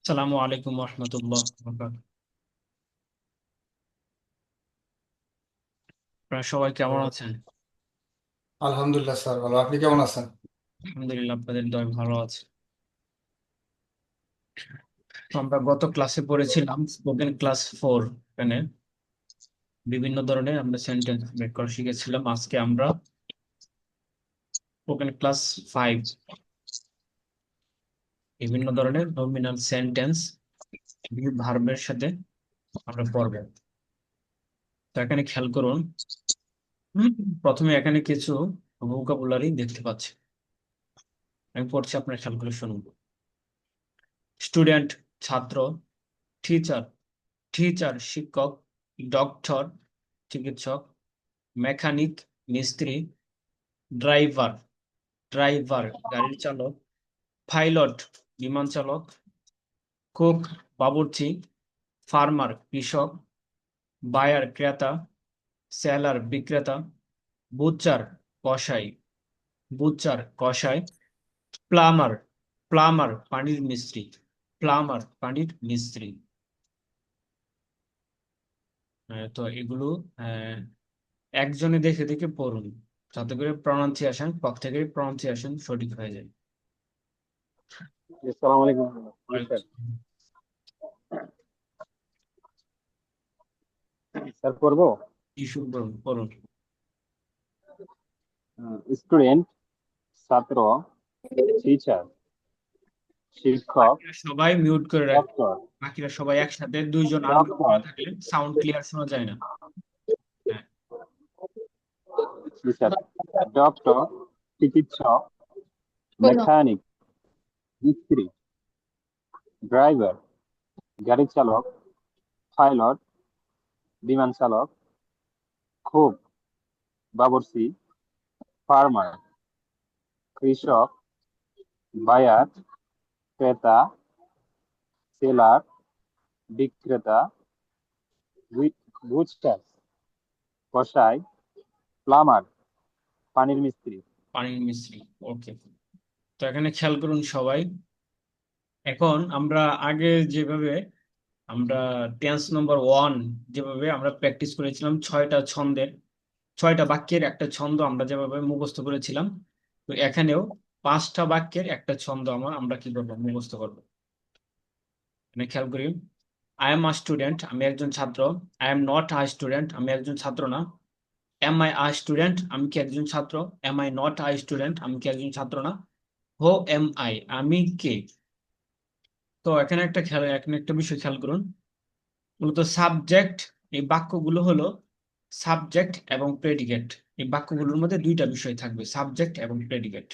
আসসালামু আলাইকুম রহমতুল্লাহ। আপনারা সবাই কেমন আছেন? আলহামদুলিল্লাহ স্যার, ভালো। আপনি কেমন আছেন? আলহামদুলিল্লাহ, আপনাদের দয় ভালো আছে। তো আমরা গত ক্লাসে পড়েছিলাম স্পোকেন ক্লাস 4, এখানে বিভিন্ন ধরনের আমরা সেন্টেন্স মেক করা শিখেছিলাম। আজকে আমরা স্পোকেন ক্লাস 5 বিভিন্ন ধরনের নমিনাল সেন্টেন্স ভার্বের সাথে আমরা পড়ব। তো এখানে খেয়াল করুন, প্রথমে এখানে কিছু ভোকাবুলারি দেখতে পাচ্ছি। আমি পড়ছি, আপনার খেয়াল করে শুনুন। স্টুডেন্ট ছাত্র, টিচার টিচার শিক্ষক, ডক্টর চিকিৎসক, মেকানিক মিস্ত্রি, ড্রাইভার ড্রাইভার গাড়ির চালক, পাইলট বিমান চালক, কুক বাবুর্চি, ফার্মার কৃষক, বায়ার ক্রেতা, সেলার বিক্রেতা, বুচার কসাই কসাই, প্লামার প্লামার পানির মিস্ত্রি প্লামার পানির মিস্ত্রি। তো এগুলো আহ, একজনে দেখে দেখে পড়ুন, যাতে করে প্রনাউন্সিয়েশন প্রত্যেকের প্রনাউন্সিয়েশন সঠিক হয়ে যায়। আসসালামু আলাইকুম। জি স্যার। স্যার পড়বো। কি শুরু করুন, পড়ুন। স্টুডেন্ট ছাত্র, টিচার শিক্ষক, বাকিরা সবাই মিউট করে রাখবেন। ডক্টর বাকিরা সবাই একসাথে, দুইজন আনমিউট ডক্টর করা থাকলে সাউন্ড ক্লিয়ার শোনা যায় না। হ্যাঁ। জি স্যার, ডক্টর চিকিৎসক, মেকানিক মিস্ত্রি, ড্রাইভার গাড়ি চালক, পাইলট বিমান চালক, কুক বাবুর্চি, ফার্মার কৃষক, বায়ার ক্রেতা, সেলার বিক্রেতা, বুচকার কসাই, প্লামার পানির মিস্ত্রি। পানির মিস্ত্রি। ওকে। তো এখানে খেয়াল করুন সবাই। এখন আমরা আগে যেভাবে আমরা টেন্স নম্বর 1 যেভাবে আমরা প্র্যাকটিস করেছিলাম, 6টা বাক্যের একটা ছন্দ আমরা যেভাবে মুখস্থ করেছিলাম, তো এখানেও 5টা বাক্যের একটা ছন্দ আমরা কি করবো, মুখস্থ করবো। মানে খেয়াল করি, আই এম আ স্টুডেন্ট, আমি একজন ছাত্র। I am not a student, আমি একজন ছাত্র না। এম আই আ স্টুডেন্ট, আমি কি একজন ছাত্র। Am I not a student, আমি কি একজন ছাত্র না। হো এম আই, আমি কে। তো এখানে একটা বিষয় খেয়াল করুন। মূলত সাবজেক্ট, এই বাক্যগুলো হলো সাবজেক্ট এবং প্রেডিকেট। এই বাক্যগুলোর মধ্যে দুইটা বিষয় থাকবে, সাবজেক্ট এবং প্রেডিকেট।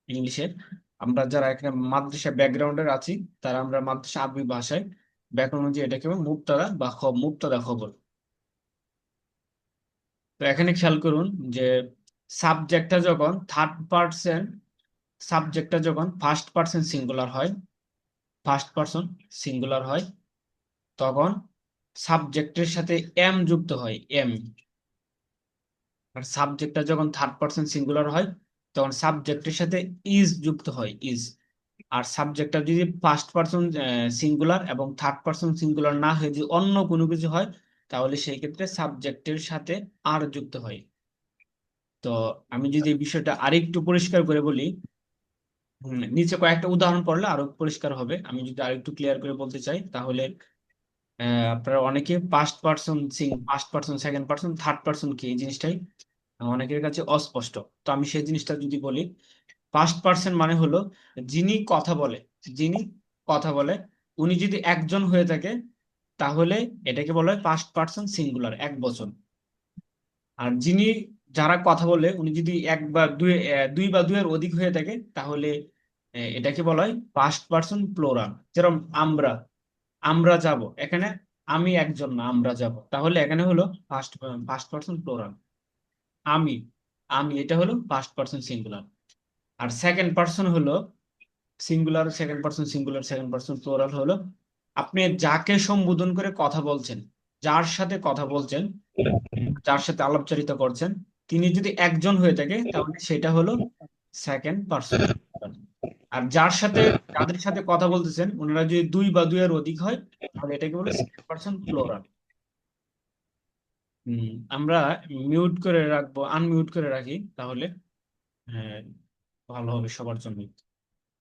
ইংলিশে আমরা যারা এখানে মাদ্রাসা ব্যাকগ্রাউন্ডের আছি, তারা আমরা মাদ্রাসা আরবি ভাষায় ব্যাকরণ অনুযায়ী এটাকে মুবতাদা বা মুবতাদা খবর। তো এখানে খেয়াল করুন যে সাবজেক্টটা যখন থার্ড পারসন সাবজেক্টটা যখন ফার্স্ট পারসন সিঙ্গুলার হয়, তখন সাবজেক্টের সাথে এম যুক্ত হয়, এম। আর সাবজেক্টটা যখন থার্ড পারসন সিঙ্গুলার হয়, তখন সাবজেক্টের সাথে ইজ যুক্ত হয়, ইজ। আর সাবজেক্টটা যদি ফার্স্ট পারসন সিঙ্গুলার এবং থার্ড পারসন সিঙ্গুলার না হয়ে যদি অন্য কোনো কিছু হয়, তাহলে সেই ক্ষেত্রে সাবজেক্টের সাথে আর যুক্ত হয়। তো আমি যদি এই বিষয়টা আরেকটু পরিষ্কার করে বলি, নিচে কয়েকটা উদাহরণ পড়লে আরো পরিষ্কার হবে। আমি যদি আরেকটু ক্লিয়ার করে বলতে চাই, তাহলে আপনারা অনেকে first person second person third person কি, এই জিনিসটাই অনেকের কাছে অস্পষ্ট। তো আমি সেই জিনিসটা যদি বলি, ফার্স্ট পার্সন মানে হলো যিনি কথা বলে, যিনি কথা বলে, উনি যদি একজন হয়ে থাকে, তাহলে এটাকে বলা হয় ফার্স্ট পার্সন সিঙ্গুলার, এক বচন। আর যারা কথা বলে, উনি যদি এক বা দুই বা দুইয়ের অধিক হয়ে থাকে, তাহলে এটাকে বলা হয় ফার্স্ট পার্সন প্লোরাল। যেরকম আমরা আমরা যাব, এখানে আমি একজন না, আমরা যাব, তাহলে এখানে হলো ফার্স্ট ফার্স্ট পার্সন প্লোরাল। আমি আমি এটা হলো ফার্স্ট পার্সন সিঙ্গুলার। আর সেকেন্ড পার্সন হলো সিঙ্গুলার, সেকেন্ড পার্সন প্লোরাল হলো আপনি যাকে সম্বোধন করে কথা বলছেন, যার সাথে কথা বলছেন, যার সাথে আলাপচারিতা করছেন, তিনি যদি একজন হয়ে থাকে, তাহলে সেটা হলো সেকেন্ড পার্সন। আর যাদের সাথে কথা বলতেছেন ওনারা যদি দুই বা দুইয়ের অধিক হয় তাহলে এটাকে বলে সেকেন্ড পারসন প্লুরাল। আমরা মিউট করে রাখবো, আনমিউট করে রাখি তাহলে হ্যাঁ ভালো হবে সবার জন্য।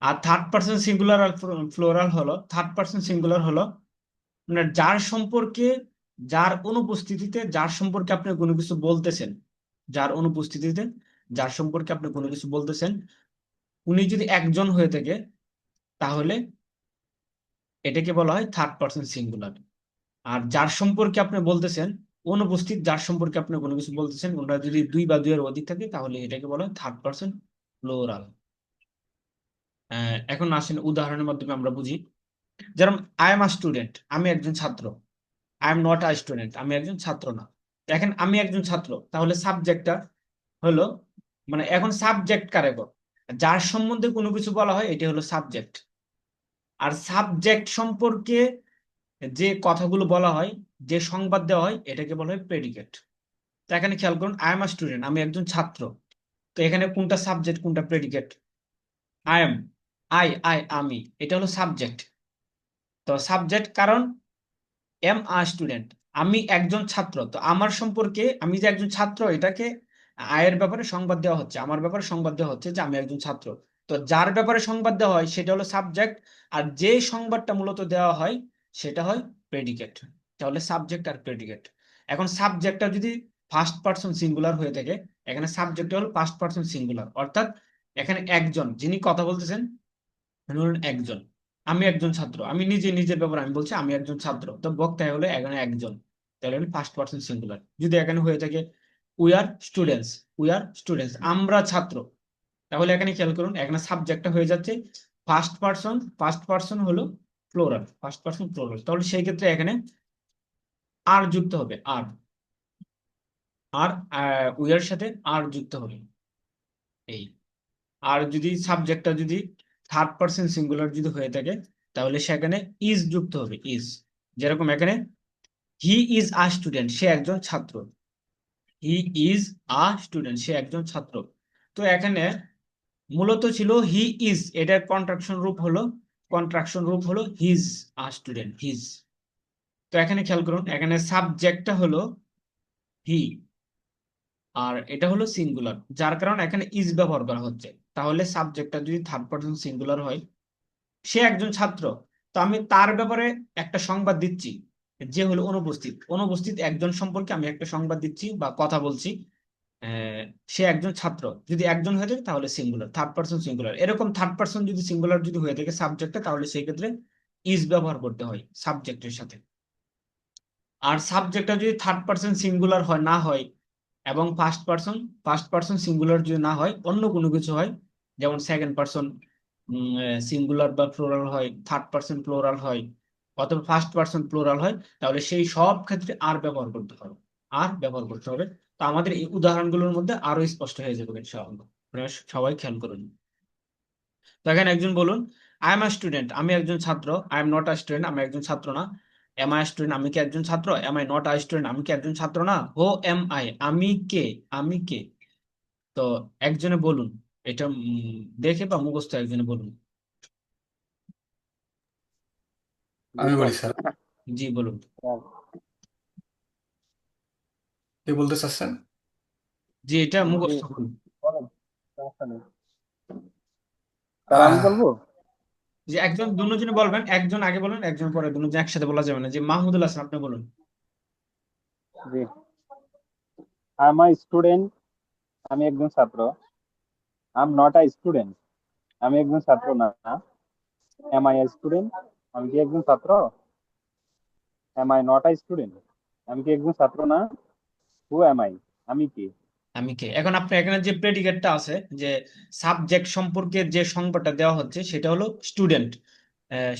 আর থার্ড পারসন সিঙ্গুলার আর প্লুরাল হলো, থার্ড পারসন সিঙ্গুলার হলো মানে যার অনুপস্থিতিতে যার সম্পর্কে আপনি কোনো কিছু বলতেছেন, যার অনুপস্থিতিতে যার সম্পর্কে আপনি কোনো কিছু বলতেছেন, উনি যদি একজন হয়ে থাকে তাহলে এটাকে বলা হয় থার্ড পারসন সিঙ্গুলার। আর যার সম্পর্কে আপনি বলতেছেন, অনুপস্থিত যার সম্পর্কে আপনি কোনো কিছু বলতেছেন, ওটা যদি দুই বা দুইয়ের অধিক থাকে তাহলে এটাকে বলা হয় থার্ড পারসন প্লুরাল। এখন আসেন উদাহরণের মাধ্যমে আমরা বুঝি। যেরকম আই এম আ স্টুডেন্ট, আমি একজন ছাত্র। I am not a student, আমি একজন ছাত্র না। এখন আমি একজন ছাত্র, তাহলে সাবজেক্টটা হলো মানে এখন সাবজেক্ট কারে গো? যার সম্বন্ধে কোনো কিছু বলা হয় এটা হলো সাবজেক্ট। আর সাবজেক্ট সম্পর্কে যে কথাগুলো বলা হয়, যে সংবাদ দেওয়া হয় এটাকে বলা হয় প্রেডিকেট। তো এখানে খেয়াল করুন, আই এম আ স্টুডেন্ট, আমি একজন ছাত্র। তো এখানে কোনটা সাবজেক্ট কোনটা প্রেডিকেট? আই এম, আমি, এটা হলো সাবজেক্ট। তো সাবজেক্ট কারণ এম আ স্টুডেন্ট, আমি একজন ছাত্র। তো আমার সম্পর্কে আমি যে একজন ছাত্র এটাকে আয়ের ব্যাপারে সংবাদ দেওয়া হচ্ছে, আমার ব্যাপারে সংবাদ দেওয়া হচ্ছে যে আমি একজন ছাত্র। তো যার ব্যাপারে সংবাদ দেওয়া হয় সেটা হলো সাবজেক্ট, আর যে সংবাদটা মূলত দেওয়া হয় সেটা হয় প্রেডিকেট। তাহলে সাবজেক্ট আর প্রেডিকেট। এখন সাবজেক্টটা যদি ফার্স্ট পারসন সিঙ্গুলার হয়ে থাকে, এখানে সাবজেক্ট হলো ফার্স্ট পারসন সিঙ্গুলার, অর্থাৎ এখানে একজন যিনি কথা বলতেছেন ধরুন একজন, আমি একজন ছাত্র, আমি নিজে নিজের ব্যাপারে আমি বলছি আমি একজন ছাত্র, তো বক্তা হলো এখানে একজন, তাহলে হলো ফার্স্ট পারসন সিঙ্গুলার। যদি এখানে হয়ে থাকে উই আর স্টুডেন্টস, আমরা ছাত্র, তাহলে এখানে খেয়াল করুন এখানে সাবজেক্টটা হয়ে যাচ্ছে ফার্স্ট পারসন হলো প্লুরাল, ফার্স্ট পারসন প্লুরাল। তাহলে সেই ক্ষেত্রে এখানে আর যুক্ত হবে, আর উই এর সাথে আর যুক্ত হবে এই। আর যদি সাবজেক্টটা যদি থার্ড পারসন সিঙ্গুলার যদি হয়ে থাকে তাহলে সেখানে ইজ যুক্ত হবে, ইজ। যেরকম এখানে হি ইজ আ স্টুডেন্ট, সে একজন ছাত্র। হি ইজ আ স্টুডেন্ট, সে একজন ছাত্র। তো এখানে মূলত ছিল হি ইজ, এটার কন্ট্রাকশন রূপ হলো হিজ আ স্টুডেন্ট, হিজ। তো এখানে খেয়াল করুন এখানে সাবজেক্টটা হলো হি, আর এটা হলো সিঙ্গুলার, যার কারণে এখানে ইজ ব্যবহার করা হচ্ছে। তাহলে সাবজেক্টটা যদি থার্ড পারসন সিঙ্গুলার হয়, সে একজন ছাত্র, তো আমি তার ব্যাপারে একটা সংবাদ দিচ্ছি যে হলো অনুপস্থিত একজন সম্পর্কে আমি একটা সংবাদ দিচ্ছি বা কথা বলছি। আহ, সে একজন ছাত্র যদি একজন হয়ে থাকে তাহলে সিঙ্গুলার, থার্ড পারসন সিঙ্গুলার। এরকম থার্ড পারসন যদি সিঙ্গুলার যদি হয়ে থাকে সাবজেক্টে, তাহলে সেই ক্ষেত্রে ইজ ব্যবহার করতে হয় সাবজেক্টের সাথে। আর সাবজেক্টটা যদি থার্ড পারসন সিঙ্গুলার হয় না হয় এবং ফার্স্ট পারসন সিঙ্গুলার যদি না হয়, অন্য কোনো কিছু হয়, যেমন সেকেন্ড পারসন সিঙ্গুলার বা প্লুরাল হয়, থার্ড পারসন প্লুরাল হয়, অথবা ফার্স্ট পারসন প্লুরাল হয়, তাহলে সেই সব ক্ষেত্রে আর ব্যবহার করতে হবে, আর ব্যবহার করতে হবে। তো আমাদের এই উদাহরণগুলোর মধ্যে আরো স্পষ্ট হয়ে যাবে ইনশাআল্লাহ। আপনারা সবাই খেয়াল করুন। তো এখানে একজন বলুন, আই এম আ স্টুডেন্ট, আমি একজন ছাত্র। I am not a student, আমি একজন ছাত্র না। এম আই স্টুডেন্ট, আমি কি একজন ছাত্র? Am I not a student, আমি কি একজন ছাত্র না? হো এম আই, আমি কে? তো একজনে বলুন, এটা দেখে বা মুখস্থ একজনে বলুন। জি আমি স্যার। বলি স্যার। জি বলুন। স্যার, কে বলতে চাচ্ছেন? জি এটা জি মুখস্থ বলুন। বলেন, সমস্যা নেই। স্যার আমি আহ, বলবো? যে একজন দুজনে বলবেন, একজন আগে বলুন একজন পরে, দুজন একসাথে বলা যাবে না। যে মাহমুদুল হাসান আপনি বলুন। জি, আই এম আ স্টুডেন্ট, আমি একজন ছাত্র। I am not a student, আমি একজন ছাত্র না। এম আই আ স্টুডেন্ট, আমি কি একজন ছাত্র? Am I not a student, আমি কি একজন ছাত্র না? হু এম আই, আমি কি? আমি কে? এখন আপনি এখানে যে প্রেডিকেটটা আছে, যে সাবজেক্ট সম্পর্কে যে সংজ্ঞাটা দেওয়া হচ্ছে সেটা হলো স্টুডেন্ট।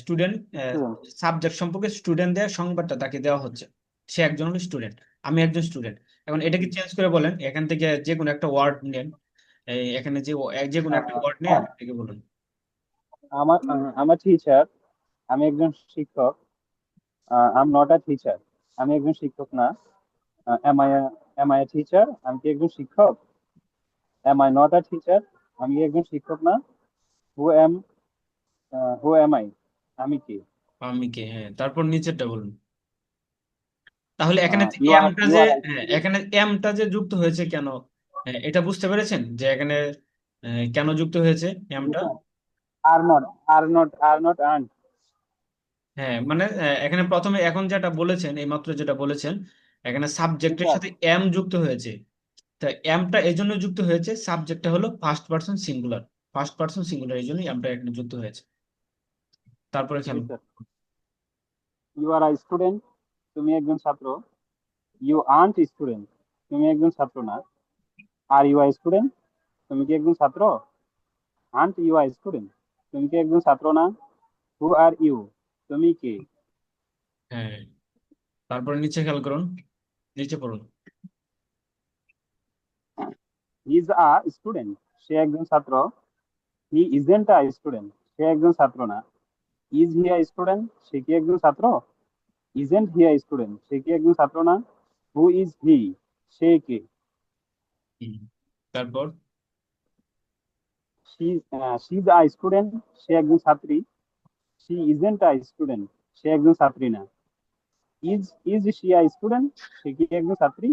Student student. সাবজেক্ট সম্পর্কে স্টুডেন্ট দেওয়ার সংজ্ঞাটা তাকে দেওয়া হচ্ছে, সে একজন হলো স্টুডেন্ট, আমি একজন স্টুডেন্ট। এখন এটাকে চেঞ্জ করে বলেন, এখান থেকে যে কোনো একটা ওয়ার্ড নেন, এখানে যে কোনো একটা ওয়ার্ড নিয়ে এটাকে বলুন। আমার আমার টিচার, আমি একজন শিক্ষক। I am not a teacher, আমি একজন শিক্ষক না। এম আই এ টিচার, আমি কি একজন শিক্ষক? Am I not a teacher, আমি কি একজন শিক্ষক না? Who am who am I, আমি কে? আমি কে, হ্যাঁ, তারপর নিচেরটা বলুন। তাহলে এখানে ইউ আর এমটা ইউ যে, আর হ্যাঁ, এখানে এমটা যে যুক্ত হয়েছে কেন, হ্যাঁ, এটা বুঝতে পেরেছেন যে এখানে কেন যুক্ত হয়েছে এমটা? Are not, are not aren't. হ্যাঁ, মানে এখানে প্রথমে এখন যেটা বলেছেন, এইমাত্র যেটা বলেছেন, এখানে সাবজেক্টের স্যার, সাথে এম যুক্ত হয়েছে। তা এমটা এই জন্য যুক্ত হয়েছে, সাবজেক্টটা হলো first person singular. First person singular, এই জন্যই এমটা এখানে যুক্ত হয়েছে। তারপরে জি খেলুন। Sir. You are a student, তুমি একজন ছাত্র। ইউ আর্নট স্টুডেন্ট, তুমি একজন ছাত্র না। আর ইউ আর স্টুডেন্ট, তুমি কি একজন ছাত্র? আর্নট ইউ আর স্টুডেন্ট, তুমি কি একজন ছাত্র না। হু আর ইউ, তুমি কে? হ্যাঁ, তারপরে নিচে খেয়াল করুন, নিচে পড়ুন। হি ইজ আ স্টুডেন্ট, সে একজন ছাত্র। হি ইজেন্ট আ স্টুডেন্ট, সে একজন ছাত্র না। ইজ হি আ স্টুডেন্ট, সে কি একজন ছাত্র? ইজেন্ট হি আ স্টুডেন্ট, সে কি একজন ছাত্র না। হু ইজ হি, সে কে? হুম। তারপর she she is a student, সে একজন ছাত্রী। শি ইজেন্ট আ স্টুডেন্ট, সে একজন ছাত্রী না। ইজ শি আ স্টুডেন্ট, সে কি একজন ছাত্রী?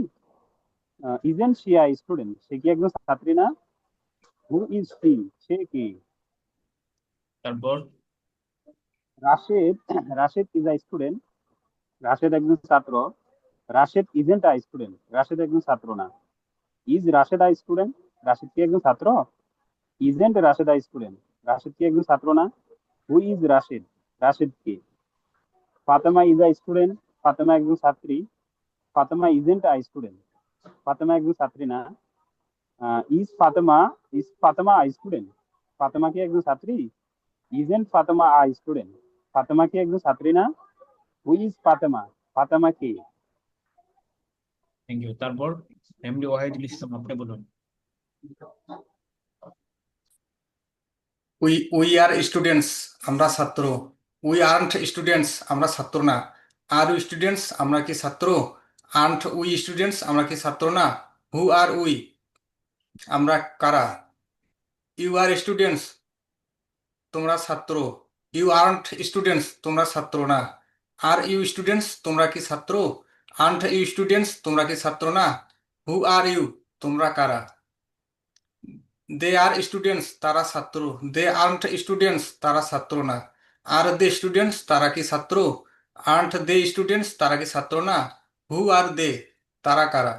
ইজেন্ট শি আ স্টুডেন্ট, সে কি একজন ছাত্রী না। হু ইজ শি, সে কি? তারপর Rashed Rashed is a student, Rashed একজন ছাত্র। Rashed isn't a student, Rashed একজন ছাত্র না। Is Rashed a student, Rashed কি একজন ছাত্র? Isn't Rashed a student, Rashed কি একজন ছাত্র না। হু ইজ রাশেদ, রাশেদ কি? Fatema is a student, Fatema একজন ছাত্রী। Fatema isn't a student, Fatema একজন ছাত্রী না। Is Fatema a student, Fatema কি একজন ছাত্রী? Isn't Fatema a student, Fatema কি একজন ছাত্রী না। হু ইজ ফাতেমা, ফাতেমা কি? Thank you. তারপর এমডি ওয়াহিদুল ইসলাম, আপনি বলুন। উই আর স্টুডেন্টস, আমরা ছাত্র। উই আর্নট স্টুডেন্টস, আমরা ছাত্র না। আর ইউ স্টুডেন্টস, আমরা কি ছাত্র? আর্নট উই স্টুডেন্টস, আমরা কি ছাত্র না। হু আর উই, আমরা কারা? ইউ আর স্টুডেন্টস, তোমরা ছাত্র। ইউ আর্নট স্টুডেন্টস, তোমরা ছাত্র না। আর ইউ স্টুডেন্টস, তোমরা কি ছাত্র? আর্নট ইউ স্টুডেন্টস, তোমরা কি ছাত্র না। হু আর ইউ, তোমরা কারা? দে আর স্টুডেন্টস, তারা ছাত্র। দে আর্নট স্টুডেন্টস, তারা ছাত্র না। আর দে স্টুডেন্টস, তারা কি ছাত্র? আর্নট দে স্টুডেন্টস, তারা কি ছাত্র না। হু আর দে, তারা কারা?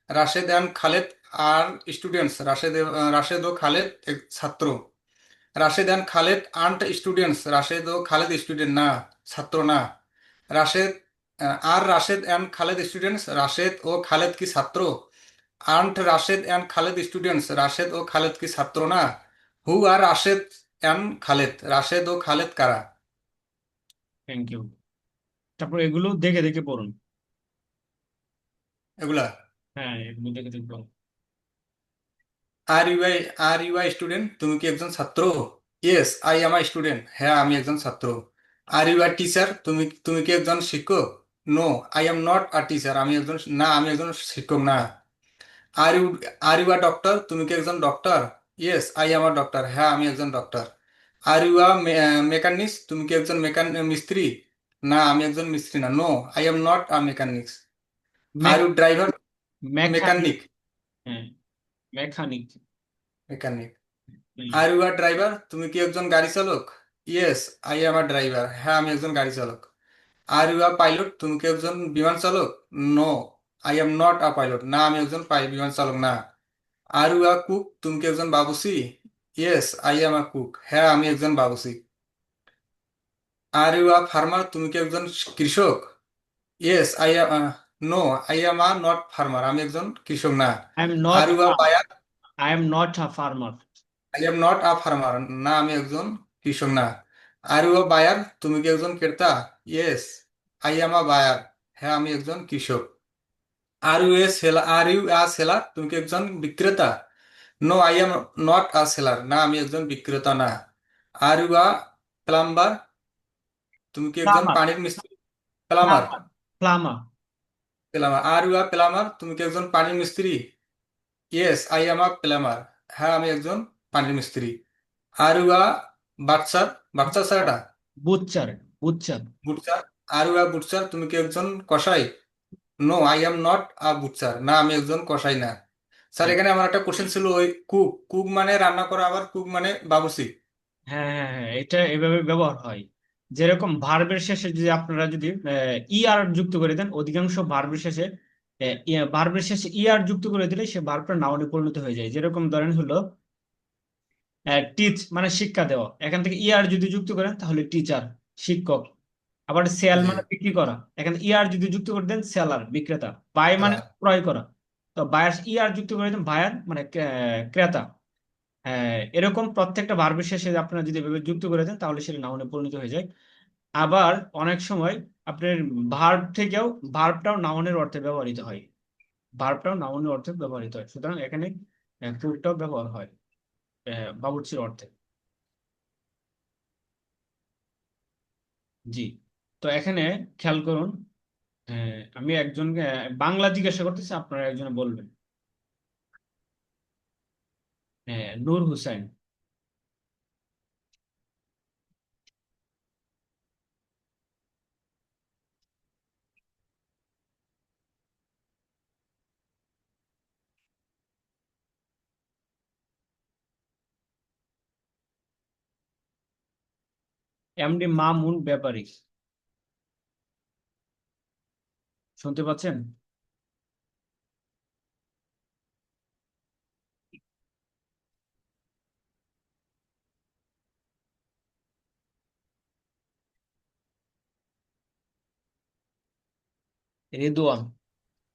Rashed and Khaled are students, Rashed ও খালেদ ছাত্র। Rashed and Khaled aren't students, Rashed ও খালেদ স্টুডেন্ট না, ছাত্র না। Rashed are Rashed and Khaled students, Rashed ও খালেদ কি ছাত্র? Aren't Rashed and Khaled students, Rashed ও খালেদ কি ছাত্র না। Who are Rashed and Khaled, Rashed ও খালেদ কারা? Thank you. তারপর এগুলো দেখে দেখে পড়ুন। এগুলা। হ্যাঁ, এগুলো দেখে দেখে পড়ুন। Are you I are you I student, তুমি কি একজন ছাত্র? Yes I am I student, হ্যাঁ আমি একজন ছাত্র। আর ইউ আর টিচার, তুমি তুমি কি একজন শিক্ষক? No I am not a teacher, আমি একজন শিক্ষক না। Are you are you are doctor, তুমি কি একজন doctor? Yes I am a doctor, হ্যাঁ আমি একজন doctor. Are you are mechanics, তুমি কি একজন মিস্ত্রি? না আমি একজন মিস্ত্রি না। No I am not a mechanics. Are make you driver, mechanic. Mechanic, হ্যাঁ, mechanic. Mechanic. Are you are driver, তুমি কি একজন গাড়ি চালক? Yes I am a driver, হ্যাঁ আমি একজন গাড়ি চালক। আর ইউ আর পাইলট, তুমি কি একজন বিমান চালক? No I am not a pilot, না আমি একজন বিমান চালক না। আর ইউ আর কুক, তুমি কি একজন বাবুসি? Yes I am a cook, হ্যাঁ আমি একজন বাবুসি। আর ইউ আর ফার্মার, তুমি কি একজন কৃষক? Yes I am no I am a not farmer, আমি একজন কৃষক না। I am are not you are buyer, I am not a farmer. I am not a farmer, না আমি একজন কৃষক না। আর ইউ আ বায়ার, তুমি কি একজন ক্রেতা? Yes I am a buyer, হ্যাঁ আমি একজন কৃষক। আর ইউ আ সেলার, তুমি কি একজন বিক্রেতা? No I am not a seller, না আমি একজন বিক্রেতা না। আর ইউ আ প্লাম্বার, তুমি কি একজন প্লামার। পানির মিস্ত্রি? Plumber, plumber. Plumber. Plumber. Are you a plumber, তুমি কি একজন পানির মিস্ত্রি? Yes I am a plumber, হ্যাঁ আমি একজন পানির মিস্ত্রি। আর ইউ বাচ্চার বাচ্চা স্যার এটা বুচ্চার, বুচ্চার। বুটসার। আর ইউ আ বুটসার, তুমি কি একজন কসাই? No, I am not a butcher, না আমি একজন কসাই না। স্যার হ্যাঁ এখানে আমার একটা কোশ্চেন ছিল, ওই কুক, কুক মানে রান্না করা, আবার কুক মানে বাবুর্চি। হ্যাঁ হ্যাঁ হ্যাঁ, এটা এভাবে ব্যবহার হয়। যেরকম ভার্বের শেষে যদি আপনারা যদি ইআর যুক্ত করে দেন, অধিকাংশ ভার্বের শেষে ভার্বের শেষে ইআর যুক্ত করে দিলে সে ভার্বটা নাউনে পরিণত হয়ে যায়। যেরকম ধরেন হলো টিচ মানে শিক্ষা দেওয়া, এখান থেকে ইয়ার যদি যুক্ত করেন তাহলে টিচার, শিক্ষক। আবার সেল জি। মানে বিক্রি করা, এখানে ইয়ার যদি যুক্ত করে দেন সেলার, বিক্রেতা। বাই মানে খেলা। ক্রয় করা, তো বায়ার ইয়ার যুক্ত করে দেন বায়ার মানে ক্রেতা। এরকম প্রত্যেকটা ভার্বের শেষে আপনারা যদি এভাবে যুক্ত করে দেন তাহলে সেটা নাউনে পরিণত হয়ে যায়। আবার অনেক সময় আপনার ভার্ব থেকেও ভার্বটাও নাউনের অর্থে ব্যবহৃত হয়, ভার্বটাও নাউনের অর্থে ব্যবহৃত হয়। সুতরাং এখানে কুকটাও ব্যবহার হয় বাবুর্চির অর্থে। জি। তো এখানে খেয়াল করুন, আমি একজনকে বাংলা জিজ্ঞাসা করতেছি, আপনারা একজনে বলবেন। নূর হুসাইন। এমডি মামুন ব্যাপারী, শুনতে পাচ্ছেন? রেদওয়ান।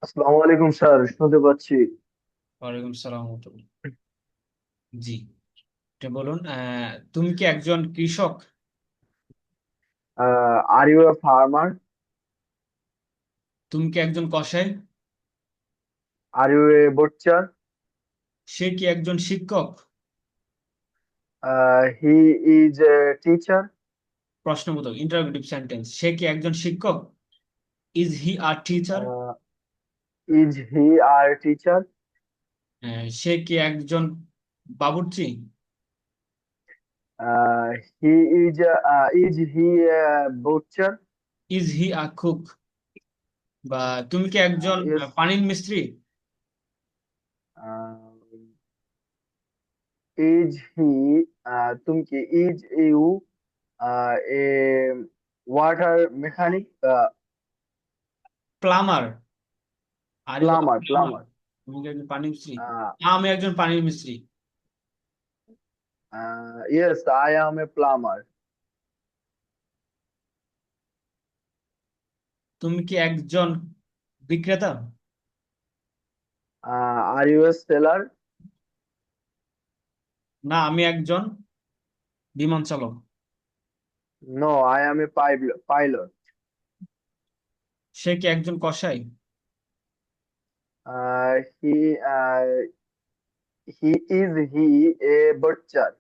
আসসালামু আলাইকুম স্যার, শুনতে পাচ্ছি। ওয়ালাইকুম সালাম ওয়া রাহমাতুল্লাহ। জি, এটা বলুন, তুমি কি একজন কৃষক? Are you a farmer? তুমি কি একজন কসাই? আর ইউ এ বুটচার? সে কি একজন শিক্ষক? He is a teacher. প্রশ্নবোধক ইন্টারোগেটিভ সেন্টেন্স, সে কি একজন শিক্ষক? Is he a teacher? Is he are teacher? সে কি একজন বাবুর্চি? He is he a butcher? Is he a cook? বা তুমি কি একজন ইয়েস। পানির মিস্ত্রি? ইজ হি, তুমি কি is you a water mechanic? Plumber. Are you plumber plumber? Plumber. তুমি কি একজন পানির মিস্ত্রি? আমি একজন পানির মিস্ত্রি। Yes, I am a plumber. তুমি কি একজন বিক্রেতা? Are you a seller? না, আমি একজন বিমান চালক। No, I am a pilot. সে কি একজন কসাই? He he a butcher?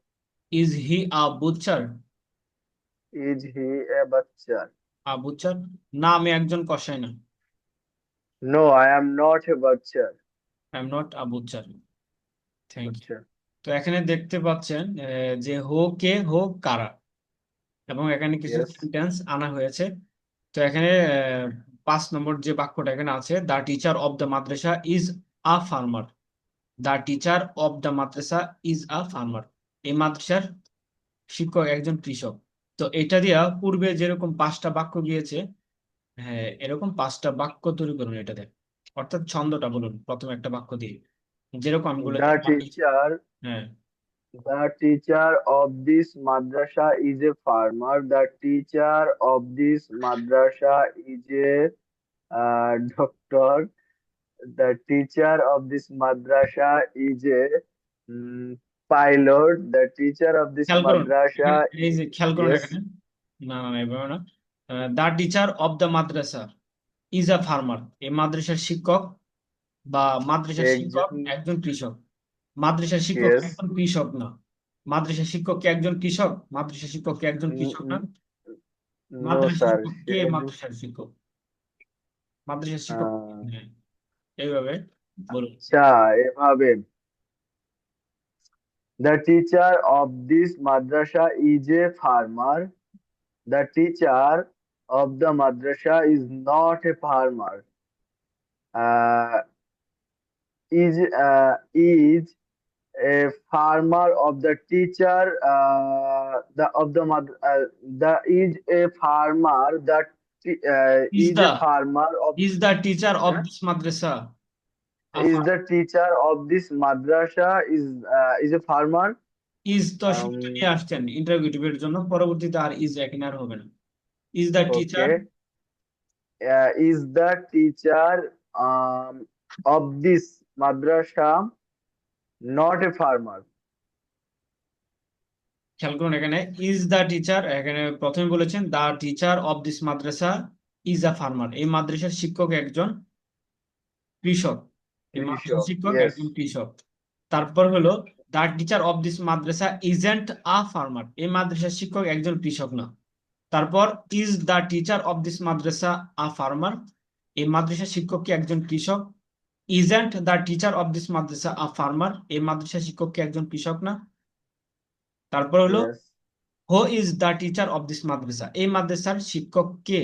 Is he a butcher? Is he a butcher? A butcher. না, আমি একজন কসাই না। No, I am not a butcher. I am not a butcher. Thank you. Butcher. তো এখানে দেখতে পাচ্ছেন যে হো কে, হো কারা, এবং এখানে কিছু Yes. সেন্টেন্স আনা হয়েছে। তো এখানে 5 নম্বর যে বাক্যটা এখানে আছে, the teacher of the Madrasa is a farmer. The teacher of the Madrasa is a farmer. এই মাদ্রাসার শিক্ষক একজন কৃষক। তো এটা দিয়া পূর্বে যেরকম 5টা বাক্য গিয়েছে, হ্যাঁ এরকম 5টা বাক্য তৈরি করুন এটাতে। অর্থাৎ ছন্দটা বলুন প্রথমে একটা বাক্য দিয়ে, যেরকম আমি বলেছি। হ্যাঁ। The teacher of this madrasa is a farmer. The teacher of this madrasa is a doctor. The teacher of this madrasa is a pilot. The teacher of this খেয়াল করুন এখানে, madrasa এই is, যে খেয়াল করুন yes, এখানে, না না না এভাবে না। The teacher of the Madrasa is a farmer, এই মাদ্রাসার শিক্ষক বা মাদ্রাসার শিক্ষক একজন, একজন কৃষক। মাদ্রাসার শিক্ষক yes. একজন কৃষক না। মাদ্রাসার শিক্ষক কি একজন কৃষক? মাদ্রাসার শিক্ষক কি একজন কৃষক না? No মাদ্রাসার স্যার, শিক্ষক সে কে? একজন, মাদ্রাসার শিক্ষক, মাদ্রাসার শিক্ষক। আহ, হ্যাঁ, এইভাবে বলুন। আচ্ছা, এভাবে The teacher of this madrasa is a farmer. The teacher of the madrasa is not a farmer. Uh, is a farmer of the teacher the is a farmer that Is is a the farmer of teacher huh? of this madrasa a Is the teacher of this madrasa is a farmer. Is তো um শিক্ষা নিয়ে আসছেন ইন্টারোগেটিভের জন্য, পরবর্তীতে আর is এখানে আর হবে না। Is the teacher okay. Is the teacher of this madrasa not a farmer. খেয়াল করুন, এখানে ইজ দ্য টিচার, এখানে প্রথমে বলেছেন the teacher of this madrasa is a farmer, এই মাদ্রাসার শিক্ষক একজন কৃষক, এই মাদ্রাসার Krishok, শিক্ষক yes. একজন কৃষক। তারপর হলো the teacher of this Madrasa isn't a farmer, এই মাদ্রাসার শিক্ষক একজন কৃষক না। তারপর is the teacher of this Madrasa a farmer, এই মাদ্রাসার শিক্ষক কি একজন কৃষক। Isn't the teacher of this Madrasa a farmer, এই মাদ্রাসার শিক্ষক কি একজন কৃষক না। তারপর হলো Yes. Who is the teacher of this madrasa, এই মাদ্রাসার শিক্ষক কে,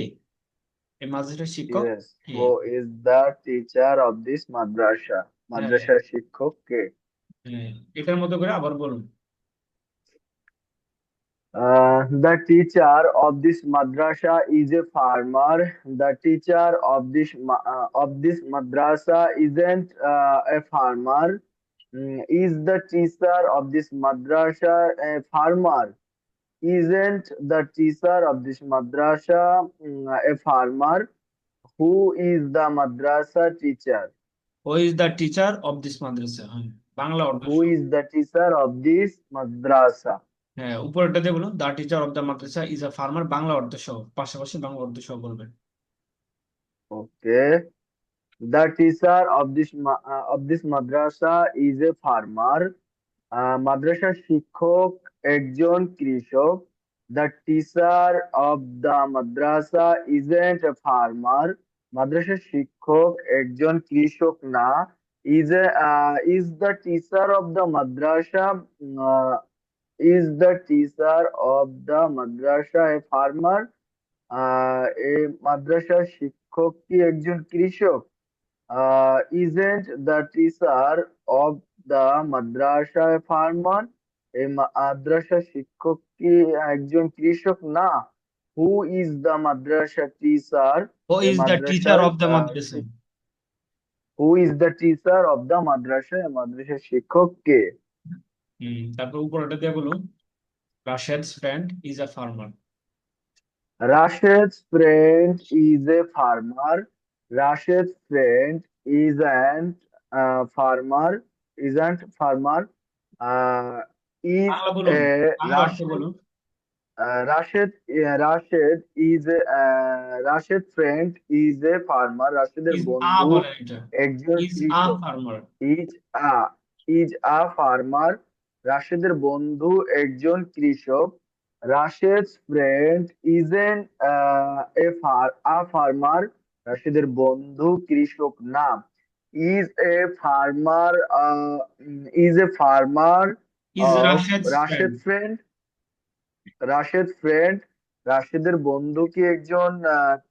এই মাদ্রাসার শিক্ষক Yes. K. Who is the teacher of this madrasa? হ্যাঁ, Madrasa শিক্ষক কে? হ্যাঁ, এটার মতো করে আবার বলুন। The teacher of this madrasa is a farmer. The teacher of this madrasa isn't a farmer. Is the teacher of this madrasa a farmer? Isn't the teacher of this madrasa a farmer? Who is the madrasa teacher? Who is the teacher of this madrasa, হ্যাঁ বাংলা অর্থ Who সহ। is the teacher of this madrasa? হ্যাঁ, উপরেরটা দিয়ে বলুন the teacher of the Madrasa is a farmer, Bangla অর্থ সহ, পাশাপাশি বাংলা অর্থ সহ বলবেন। Okay. The teacher of this madrasa is a farmer. মাদ্রাসার শিক্ষক একজন কৃষক। The teacher of the madrasa isn't a farmer. মাদ্রাসার শিক্ষক একজন কৃষক না। Is the teacher of the madrasa uh, is the teacher of the madrasa a farmer? এই মাদ্রাসার শিক্ষক কি একজন কৃষক? Isn't the teacher of the madrasa a farmer? এই মাদ্রাসার শিক্ষক কি একজন কৃষক না? Who is the madrasa teacher? হু এই ইজ দ্য টিচার মাদ্রাসার of the Madrasa, Who is the teacher of the madrasa? এই মাদ্রাসার শিক্ষক কে? তারপর উপরেরটা দিয়ে বলুন রাশেদ's friend is a farmer. Rashid's friend is a farmer. Rashid's friend farmer. Isn't farmer. Is Bangla বলুন, a বাংলা অর্থ বলুন। Rashid's friend is a farmer. রাশেদের ইজ আ বন্ধু বলেন, এটা একজন ইজ আ কৃষক। Farmer. is a is a farmer. রাশেদের বন্ধু একজন কৃষক। Rashid's friend isn't a farmer. রাশেদের বন্ধু কৃষক না। Is a farmer is a farmer is of রাশেদ's friend, Rashid's friend. Rashid's friend রাশেদের বন্ধু কি একজন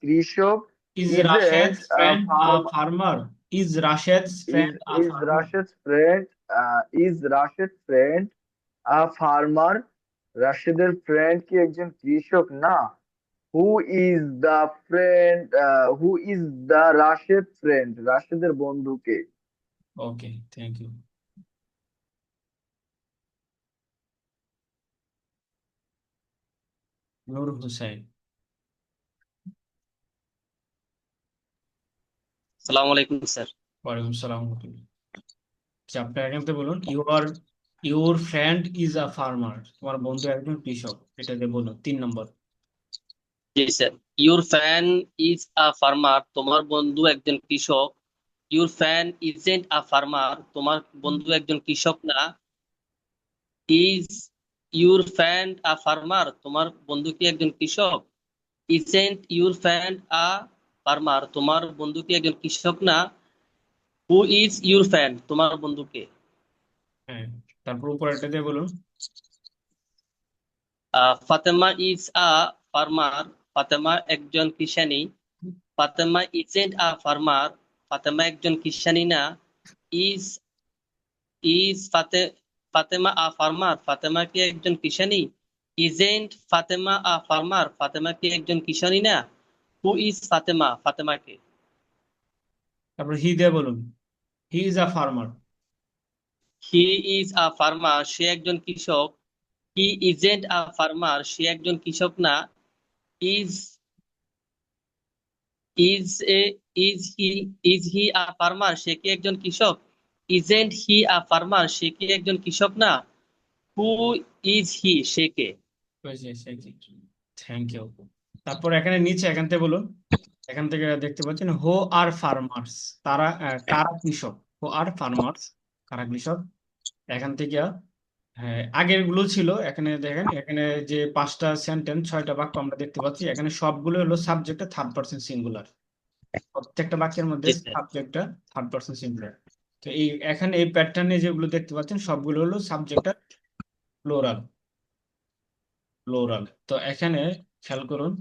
কৃষক? ইজ Isn't রাশেদ's a friend a farmer farmer, is রাশেদ's friend a is farmer. Rashid's friend a farmer? রাশেদের ফ্রেন্ড কি একজন কৃষক না। Who is the Rashid friend? রাশেদের বন্ধু কে? ওকে, থ্যাংক ইউ। নূর হুসাইন। সালাম আলাইকুম স্যার। ওয়ালাইকুম সালাম। আচ্ছা, আপনি এখান থেকে বলুন your friend is a farmer, তোমার বন্ধু একজন কৃষক, এটা দিয়ে বলুন 3 নম্বর। জি sir. Your fan is a farmer, তোমার বন্ধু একজন কৃষক। Your fan isn't a farmer, তোমার বন্ধু একজন কৃষক না। Is your fan a farmer, তোমার বন্ধু কি একজন কৃষক। Isn't your fan a farmer, তোমার বন্ধু কি একজন কৃষক না। হু ইজ ইউর ফ্যান, তোমার বন্ধুকে। হ্যাঁ, তারপর উপরেরটা দিয়ে বলুন। Fatema is a farmer, Fatema একজন কৃষানী। Fatema isn't a farmer, Fatema একজন কৃষানী না। Is is Fatema a farmer, Fatema কি একজন কৃষানী? Isn't Fatema a farmer, Fatema কি একজন কৃষানী না? হু ইজ ফাতেমা, ফাতেমা কে? তারপর হি দিয়ে বলুন। He is a farmer. He is a farmer, সে একজন কৃষক। হি ইজেন্ট আ ফার্মার, সে একজন কৃষক না। Is is a is he a farmer, সে কি একজন কৃষক? ইজেন্ট হি আ ফার্মার, সে কি একজন কৃষক না? হু ইজ হি, সে কে? Thank you. তারপর এখানে নিচে এখান থেকে বলুন। এখান থেকে দেখতে পাচ্ছেন হো আর ফার্মার্স, তারা কারা কৃষক। হো আর ফার্মার্স, কারা কৃষক। এখান থেকে হ্যাঁ, আগের গুলো ছিল। এখানে দেখেন, এখানে যে 5টা সেন্টেন্স 6টা বাক্য আমরা দেখতে পাচ্ছি, এখানে সবগুলো হলো সাবজেক্টটা থার্ড পারসন সিঙ্গুলার। প্রত্যেকটা বাক্যের মধ্যে জি স্যার। সাবজেক্টটা থার্ড পারসন সিঙ্গুলার। তো এই এখানে এই প্যাটার্নে যেগুলো দেখতে পাচ্ছেন সবগুলো হলো সাবজেক্টটা প্লোরাল। প্লোরাল। তো এখানে খেয়াল করুন,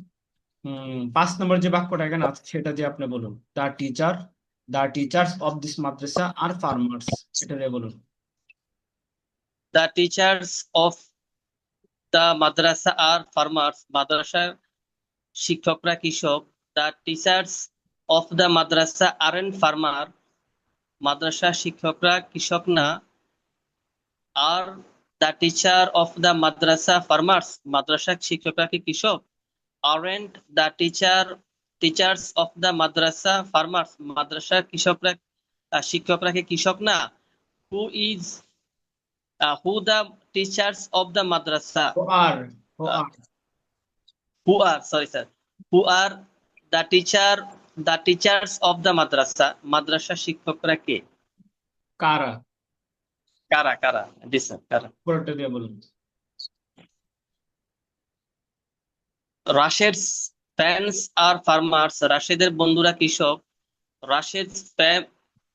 5 নম্বর যে বাক্যটা এখানে আছে সেটা দিয়ে আপনি বলুন। The teachers of this madrasa are farmers, এটা দিয়ে বলুন। The teachers of the madrasa are farmers, মাদ্রাসার শিক্ষকরা কৃষক। The teachers of the madrasa aren't farmer, madrasa শিক্ষকরা কৃষক না। Are the teacher of the madrasa farmers, madrasa শিক্ষকরা কি কৃষক? Aren't the teachers of the madrasa farmers, madrasa শিক্ষকরা কি কৃষক না? Who is who the teachers of the madrasa, ও আর ও আর হু are sorry sir, who are the teachers of the madrasa, madrasa শিক্ষকরা কে? কারা। কারা কারা? জি স্যার, কারা? পরেরটা দিয়ে বলুন। রাশেদস ফ্যান্স আর ফার্মার্স, রাশেদের বন্ধুরা কৃষক। রাশেদস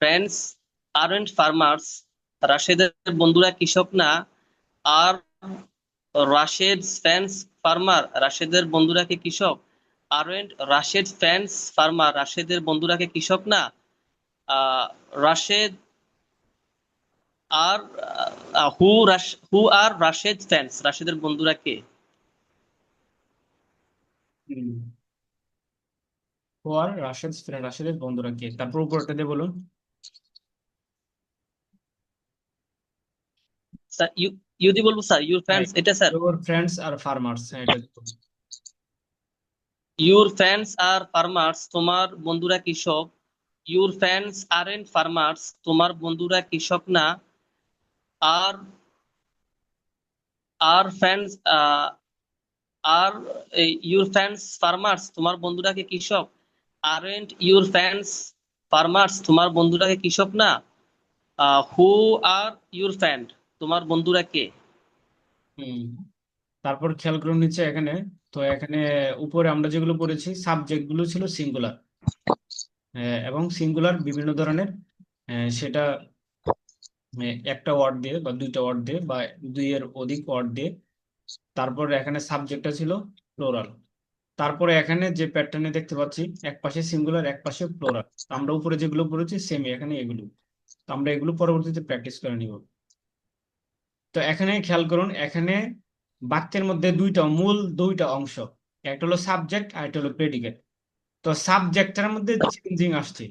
ফ্যান্স আরেন্ট ফার্মার্স, রাশেদের বন্ধুরা কৃষক না। আর রাশেদস ফ্যান্স ফার্মার, রাশেদের বন্ধুরা কি কৃষক? আরেন্ট রাশেদ ফ্যান্স ফার্মার, রাশেদের বন্ধুরা কি কৃষক না? রাশেদ আর হু আর রাশেদ ফ্যান্স, রাশেদের বন্ধুরা কে? ও আর রাশেদের বন্ধুরা কে। তারপর উপরটা দিয়ে বলুন। স্যার ইউদি বলবো স্যার, ইউর ফ্যান্স, এটা sir. Your friends R farmers, এটা দিয়ে বলুন। ইউর ফ্যান্স আর ফার্মার্স, তোমার বন্ধুরা কৃষক। ইউর ফ্যান্স আরেন্ট ফার্মার্স, তোমার বন্ধুরা কৃষক না। Are are fans are your fans farmers, তোমার বন্ধুরা কি কৃষক? আরেন্ট ইউর ফ্যান্স ফার্মার্স, তোমার বন্ধুরা কি কৃষক না? হু আর ইউর ফ্যান্ড, তোমার বন্ধুরা কে? হুম তারপর খেয়াল করুন নিচে এখানে। তো এখানে উপরে আমরা যেগুলো পড়েছি সাবজেক্ট গুলো ছিল সিঙ্গুলার, এবং সিঙ্গুলার বিভিন্ন ধরনের, সেটা একটা ওয়ার্ড দিয়ে বা দুইটা ওয়ার্ড দিয়ে বা দুইয়ের অধিক ওয়ার্ড দিয়ে। তারপর এখানে সাবজেক্টটা ছিল প্লোরাল। তারপরে এখানে যে প্যাটার্নে দেখতে পাচ্ছি, এক পাশে সিঙ্গুলার এক পাশে প্লোরাল। আমরা উপরে যেগুলো পড়েছি সেম এখানে এগুলো। তো আমরা এগুলো পরবর্তীতে প্র্যাকটিস করে নিব। তো এখানে খেয়াল করুন, এখানে বাক্যের মধ্যে মূল দুইটা অংশ, একটা হলো সাবজেক্ট আর একটা হলো প্রেডিকেট। তো সাবজেক্টের মধ্যে চেঞ্জিং আসছে,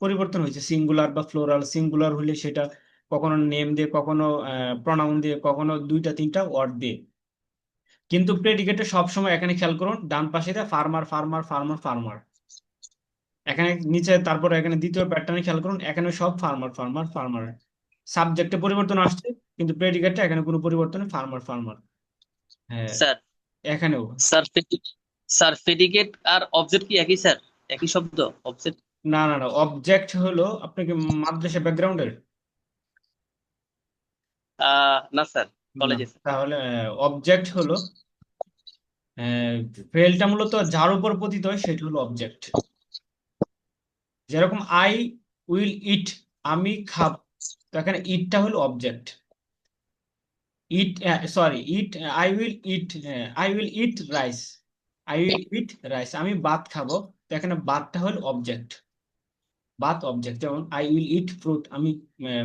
পরিবর্তন হয়েছে। সিঙ্গুলার বা ফ্লোরাল, সিঙ্গুলার হলে সেটা কখনো নেম দিয়ে, কখনো প্রনাউন দিয়ে, কখনো দুইটা তিনটা ওয়ার্ড দিয়ে। কিন্তু প্রেডিকেটে সবসময় এখানে খেয়াল করুন ডান পাশে ফার্মার ফার্মার ফার্মার ফার্মার। এখানে নিচে তারপর এখানে দ্বিতীয় প্যাটার্নে খেয়াল করুন, এখানে সব ফার্মার ফার্মার ফার্মার। সাবজেক্টে পরিবর্তন আসছে কিন্তু প্রেডিকেটে এখানে কোনো পরিবর্তন, ফার্মার ফার্মার। হ্যাঁ, স্যার এখানেও। স্যার স্যার প্রেডিকেট আর অবজেক্ট কি একই স্যার? একই শব্দ অবজেক্ট? না না না, অবজেক্ট হলো আপনাকে মাদ্রাসা ব্যাকগ্রাউন্ডের। না স্যার, না, কলেজে স্যার। তাহলে অবজেক্ট হলো, ফেলটা মূলত যার উপর পতিত হয় সেটা হলো অবজেক্ট। যেরকম আই উইল ইট, আমি খাব, তো এখানে ইটটা হলো object. It, sorry, it, I will eat rice, I will eat rice, আমি ভাত খাবো। তো এখানে ভাতটা হলো অবজেক্ট, ভাত অবজেক্ট। যেমন আই উইল ইট ফ্রুট, আমি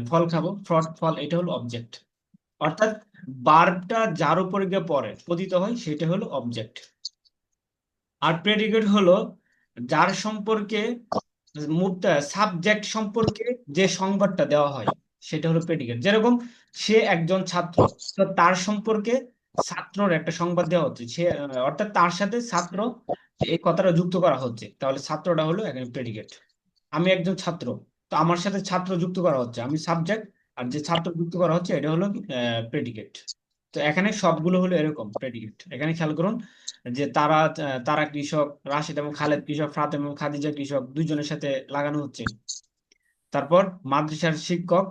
ফল খাবো, ফল এটা হলো অবজেক্ট। অর্থাৎ ভার্বটা যার উপরে গিয়ে পড়ে পতিত হয় সেটা হলো অবজেক্ট। আর প্রেডিকেট হলো যার সম্পর্কে সাবজেক্ট সম্পর্কে যে সংবাদটা দেওয়া হয় সেটা হলো প্রেডিকেট। যেরকম সে একজন ছাত্র, তো তার সম্পর্কে ছাত্রর একটা সংবাদ দেওয়া হচ্ছে, সে অর্থাৎ তার সাথে ছাত্র এই কথাটা যুক্ত করা হচ্ছে, তাহলে ছাত্রটা হলো এখানে প্রেডিকেট। আমি একজন ছাত্র, তো আমার সাথে ছাত্র যুক্ত করা হচ্ছে, আমি সাবজেক্ট, আর যে ছাত্র যুক্ত করা হচ্ছে এটা হলো প্রেডিকেট। তো এখানে সবগুলো হলো এরকম প্রেডিকেট। এখানে খেয়াল করুন যে তারা কৃষক, রাশেদ এবং খালেদ কৃষক, ফাতেমা এবং খাদিজা কৃষক, দুইজনের সাথে লাগানো হচ্ছে। তারপর মাদ্রাসার শিক্ষক,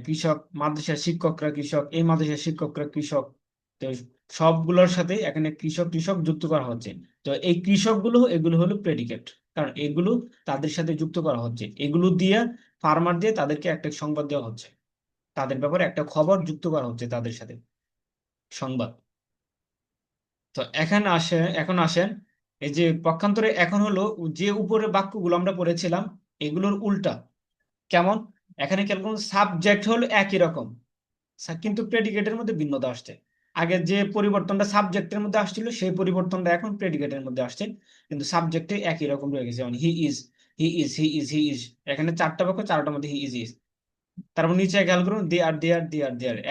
কৃষক, মাদ্রাসার শিক্ষকরা কৃষক, এই মাদ্রাসার শিক্ষকরা কৃষক। তো সবগুলোর সাথে এখানে কৃষক কৃষক যুক্ত করা হচ্ছে। তো এই কৃষকগুলো এগুলো হলো প্রেডিকেট, কারণ এগুলো তাদের সাথে যুক্ত করা হচ্ছে, এগুলো দিয়ে ফার্মার দিয়ে তাদেরকে একটা সংবাদ দেওয়া হচ্ছে, তাদের ব্যাপারে একটা খবর যুক্ত করা হচ্ছে তাদের সাথে, সংবাদ। তো এখন আসেন এই যে পক্ষান্তরে, এখন হলো যে উপরে বাক্যগুলো আমরা পড়েছিলাম এগুলোর উল্টা। কেমন? এখানে কেমন সাবজেক্ট হলো একই রকম, কিন্তু প্রেডিকেটের মধ্যে ভিন্নতা আসছে। আগে যে পরিবর্তনটা সাবজেক্টের মধ্যে আসছিল সেই পরিবর্তনটা এখন প্রেডিকেটের মধ্যে আসছে, কিন্তু সাবজেক্টে একই রকম রয়ে গেছে। যেমন হি ইজ, হি ইজ, এখানে চারটা বাক্য, চারটার মধ্যে হি ইজ। তারপর নিচে খেয়াল করুন দে আর,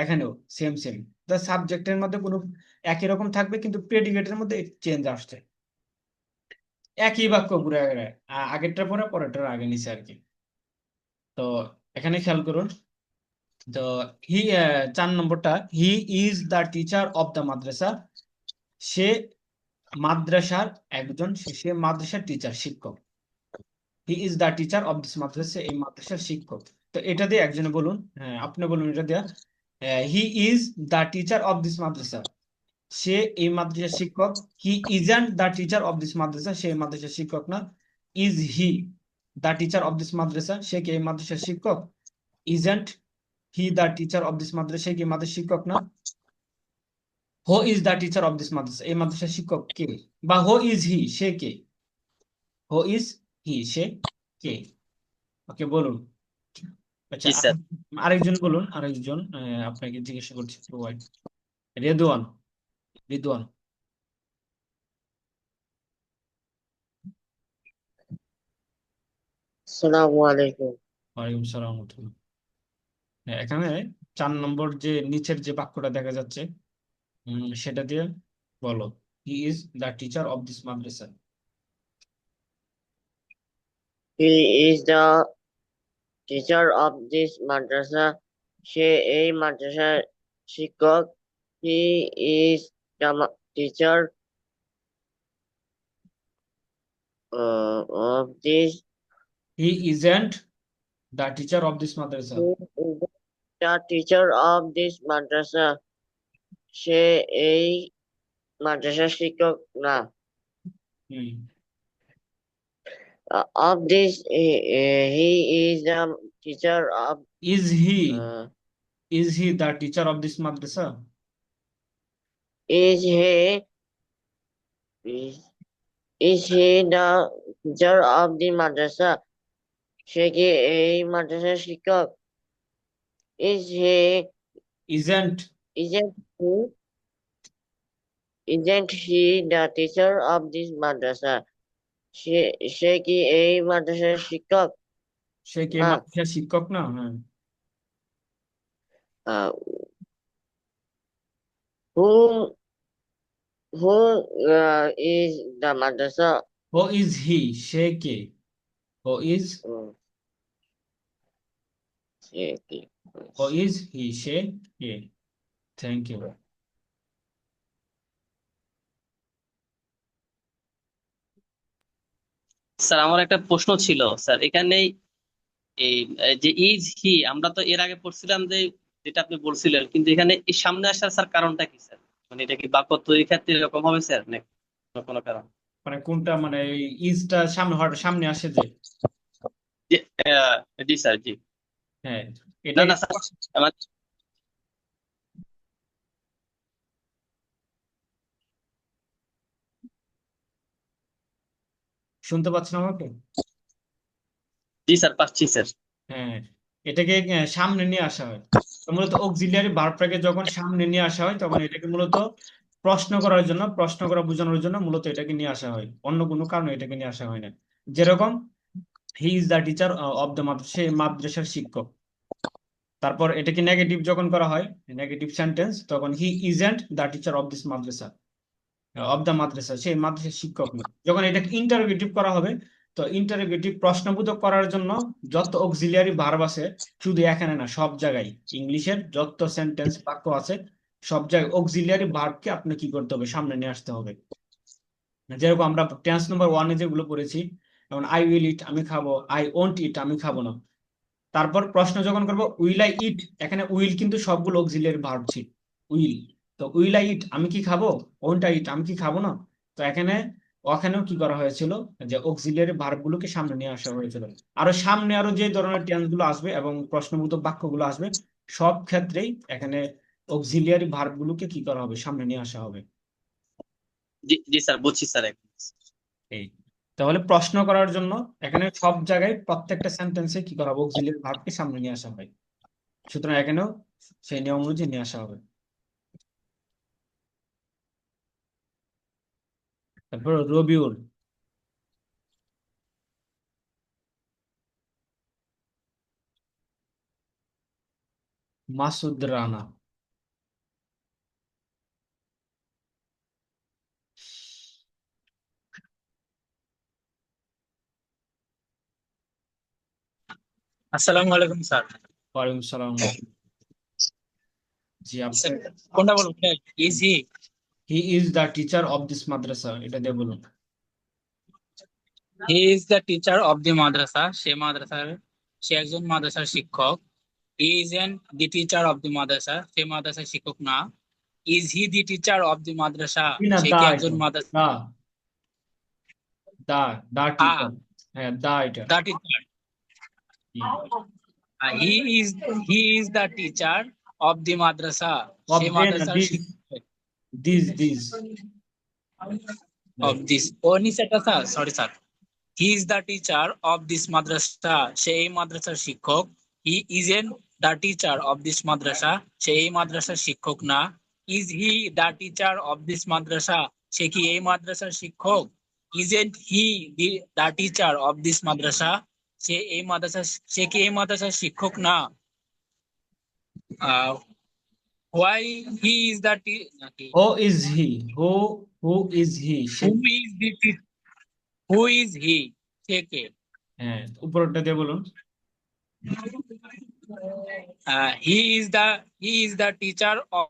এখানেও সেম সেম। সাবজেক্টের মধ্যে কোনো একই রকম থাকবে, কিন্তু প্রেডিকেটের মধ্যে চেঞ্জ আসছে, একই বাক্য ঘুরে ঘুরে আগেরটার পরে পরেরটার আগে নিচে আর কি। তো এখানে খেয়াল করুন, তো 4 নম্বরটা, he is the teacher of the madrasa, সে মাদ্রাসার একজন, সে মাদ্রাসার টিচার, শিক্ষক। He is the teacher of this madrasa, এই মাদ্রাসার শিক্ষক। তো এটা দিয়ে একজনে বলুন, হ্যাঁ আপনি বলুন এটা দিয়া, he is the teacher of this madrasa, সে এই মাদ্রাসার শিক্ষক। He isn't the teacher of this madrasa, সে এই মাদ্রাসার শিক্ষক না। Is he the teacher of this madrasa, সে কি এই মাদ্রাসার শিক্ষক? Isn't he the teacher of this madrasa, সে কি মাদ্রাসার শিক্ষক না। Who is the teacher of this madrasa, এই মাদ্রাসার শিক্ষক কে? বা হু ইজ হি, সে কে? হু ইজ হি, সে কে? ওকে বলুন। আচ্ছা, জি স্যার। আরেকজন বলুন, আরেকজন আপনাকে জিজ্ঞাসা করছি, রেদওয়ান, রিদওয়ান। আসসালামু আলাইকুম। ওয়ালাইকুম সালাম ওয়া রাহমাতুল্লাহ। এখানে 4 নম্বর যে নিচের যে বাক্যটা দেখা যাচ্ছে, সেটা দিয়ে বলো, he is the teacher of this madrasa. He is the teacher of this madrasa, সে এই মাদ্রাসার শিক্ষক। He is the teacher of this, he isn't the teacher of this madrasa. The teacher of this madrasa, সে এই মাদ্রাসার শিক্ষক না। Hmm, of this, he is the teacher of, is he, is he the teacher of this madrasa? Is he, is he the teacher of the madrasa, সে কি এই মাদ্রাসার শিক্ষক? Is he, isn't, isn't he, isn't he the teacher of this madrasa, সে সে কি এই মাদ্রাসার শিক্ষক সে কি এই না? মাদ্রাসার শিক্ষক না? হ্যাঁ। uh, who is the madrasa? Who is he, সে কে? হু ইজ, উম, সে কি? হু ইজ হি, সে কে? Thank you. স্যার আমার একটা প্রশ্ন ছিল স্যার, এখানে এই এই যে ইজ হি, আমরা তো এর আগে পড়ছিলাম যে যেটা আপনি বলছিলেন, কিন্তু এখানে এই সামনে আসার স্যার কারণটা কি স্যার? মানে এটা কি বাক্য তৈরির ক্ষেত্রে এরকম হবে স্যার, নাকি অন্য কোনো কারণ? মানে কোনটা, মানে ইজটা সামনে আসে যে? জি জি স্যার, জি। হ্যাঁ, না এটা না স্যার, আমার শুনতে পাচ্ছেন আমাকে? জি স্যার, পাচ্ছি স্যার। হ্যাঁ, এটাকে সামনে নিয়ে আসা হয়। তো মূলত অক্সিলিয়ারি ভার্বটাকে যখন সামনে নিয়ে আসা হয় তখন এটাকে মূলত প্রশ্ন করার জন্য, প্রশ্ন করা বোঝানোর জন্য মূলত এটাকে নিয়ে আসা হয়, অন্য কোনো কারণে এটাকে নিয়ে আসা হয় না। যেরকম he is the teacher of the madrasa, সে মাদ্রাসার শিক্ষক। তারপর এটাকে নেগেটিভ যখন করা হয়, নেগেটিভ সেন্টেন্স, তখন he isn't the teacher of this madrasa, of the madrasa, সেই মাদ্রাসার শিক্ষক না। যখন এটাকে ইন্টারোগেটিভ করা হবে, তো ইন্টারোগেটিভ প্রশ্নবোধক করার জন্য যত অক্সিলিয়ারি ভার্ব আছে, শুধু এখানে না, সব জায়গায় ইংলিশের যত সেন্টেন্স বাক্য আছে সব জায়গায় অক্সিলিয়ারি ভার্বকে আপনি কি করতে হবে, সামনে নিয়ে আসতে হবে। যেরকম আমরা টেন্স নাম্বার 1-এ যেগুলো পড়েছি, যেমন আই উইল ইট, আমি খাবো, আই ওন্ট ইট, আমি খাবো না। তারপর প্রশ্ন যখন করবো উইল আই ইট, এখানে উইল কিন্তু সবগুলো অক্সিলিয়ারি ভার্ব ছিল, উইল। তো উইল আই ইট, আমি কি খাবো, ওন্ট আই ইট, আমি কি খাবো না। তো এখানে ওখানেও কি করা হয়েছিল, যে অক্সিলিয়ারি ভার্ব গুলোকে সামনে নিয়ে আসা হয়েছিল। আরো সামনে আরো যে ধরনের টেন্স গুলো আসবে এবং প্রশ্নবোধক বাক্যগুলো আসবে, সব ক্ষেত্রেই এখানে অক্সিলিয়ারি ভার্ব গুলোকে কি করা হবে, সামনে নিয়ে আসা হবে। জি জি স্যার, বুঝছি স্যার। এই, তাহলে প্রশ্ন করার জন্য এখানে সব জায়গায় প্রত্যেকটা সেন্টেন্সে কি করা হবে, অক্সিলিয়ারি ভার্বকে সামনে নিয়ে আসা হয়। সুতরাং এখানেও সেই নিয়ম অনুযায়ী নিয়ে আসা হবে। তারপর রবিউল, মাসুদ রানা, আসসালামু আলাইকুম স্যার। ওয়ালাইকুম সালাম। জি, আপনি কোনটা বলুন? Is he? He is the teacher of this madrasa, এটা দিয়ে বলুন। He is the teacher of the madrasa, সে একজন মাদ্রাসার শিক্ষক। He isn't the teacher of the madrasa, সে মাদ্রাসার শিক্ষক না। Is he the teacher of the madrasa, কি না, সে দা, কি এটা একজন মাদ্রাসা? দা, দা, দা হ্যাঁ, টিচার। হ্যাঁ, দা এটা। The teacher. Hmm. He is he is the teacher of the madrasa, of সে দে না, মাদ্রাসার দিস, শিক্ষক। দিস। অফ দিস, ও নিচে একটা sir, sorry sir. He is the teacher of this madrasa, সে এই মাদ্রাসার শিক্ষক। He isn't the teacher of this madrasa, সে এই মাদ্রাসার শিক্ষক না। Is he the teacher of this madrasa, সে কি এই মাদ্রাসার শিক্ষক? Isn't he the teacher of this madrasa, সে কি এই মাদ্রাসার শিক্ষক না। হোয়াই হি ইজ দ্য নাকি who is he, who is he, সে। Who is the who is he, সে কে? হ্যাঁ, উপরটা দিয়ে বলুন। He is the teacher